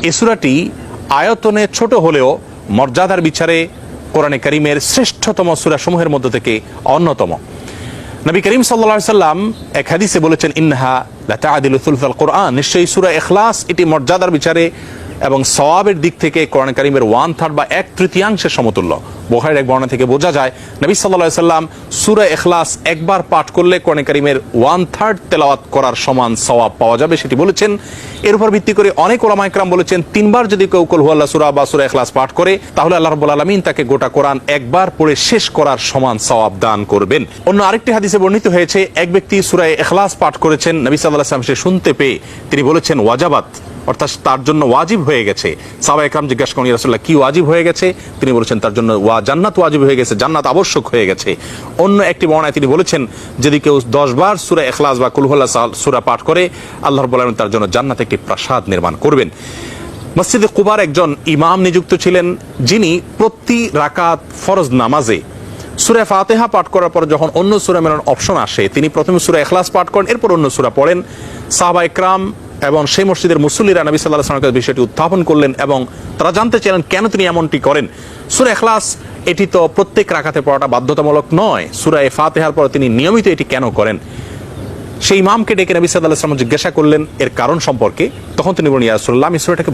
এই সূরাটি আয়তনে ছোট হলেও মর্যাদার বিচারে কোরআনে কারীমের শ্রেষ্ঠতম সূরাসমূহের মধ্য থেকে অন্যতম। নবী করিম সাল্লাল্লাহু আলাইহি সাল্লাম এক হাদিসে বলেছেন, ইন্নাহা লাতাআদিলু সুলসাল কোরআন, নিশ্চয়ই সূরা ইখলাস এটি মর্যাদার বিচারে এবং সওয়াবের দিক থেকে কোরআন কারীমের 1/3 বা 1/3 সমতুল্য। বুখারীর এক বর্ণনা থেকে বোঝা যায় নবী সাল্লাল্লাহু আলাইহি সাল্লাম সূরা ইখলাস একবার পাঠ করলে কোরআন কারীমের 1/3 তেলাওয়াত করার সমান সওয়াব পাওয়া যাবে, সেটি বলেছেন। এর উপর ভিত্তি করে অনেক উলামা ইকরাম বলেছেন, 3 বার যদি কেউ কুল হুয়াল্লাহ সূরা বা সূরা ইখলাস পাঠ করে তাহলে আল্লাহ রাব্বুল আলামিন তাকে গোটা কোরআন একবার পড়ে শেষ করার সমান সওয়াব দান করবেন। অন্য আরেকটি হাদিসে বর্ণিত হয়েছে, এক ব্যক্তি সূরা ইখলাস পাঠ করেছেন, নবী সাল্লাল্লাহু আলাইহি ওয়াসাল্লাম সে শুনতে পেয়ে তিনি বলেছেন ওয়াজাবাত, অর্থাৎ তার জন্য ওয়াজিব হয়ে গেছে। সাহাবা ইকরাম জিজ্ঞাসা করেন, ইয়া রাসূলুল্লাহ কি ওয়াজিব হয়ে গেছে? তিনি বলেছেন তার জন্য জান্নাত ওয়াজিব হয়ে গেছে, জান্নাত আবশ্যক হয়ে গেছে। অন্য একটি বর্ণনায় তিনি বলেছেন, যদি কেউ 10 বার সূরা ইখলাস বা কুল হুয়াল্লাহ সূরা পাঠ করে আল্লাহ রাব্বুল আলামিন তার জন্য জান্নাতে একটি প্রাসাদ নির্মাণ করবেন। মসজিদে কুবার একজন ইমাম নিযুক্ত ছিলেন, যিনি প্রতি রাকাত ফরজ নামাজে সূরা ফাতিহা পাঠ করার পর যখন অন্য সূরা মেলানোর অপশন আসে তিনি প্রথমে সূরা ইখলাস পাঠ করেন, এরপর অন্য সূরা পড়েন। সাহাবা ইকরাম এবং সেই মসজিদের মুসল্লিরা নবী সাল্লাল্লাহু আলাইহি ওয়াসাল্লামের বিষয়টি উত্থাপন করলেন এবং তারা জানতে চাইলেন কেন তিনি এমনটি করেন। সূরা ইখলাস এটি তো প্রত্যেক রাকাতে পড়াটা বাধ্যতামূলক নয়, সূরা ফাতিহার পর তিনি নিয়মিত এটি কেন করেন? সেই ইমামকে ডেকে নবী সাল্লাল্লাহু আলাইহি ওয়াসাল্লাম জিজ্ঞাসা করলেন এর কারণ সম্পর্কে। তখন তিনি বলেন, ইয়া রাসূলুল্লাহ, আমি সূরাটাকে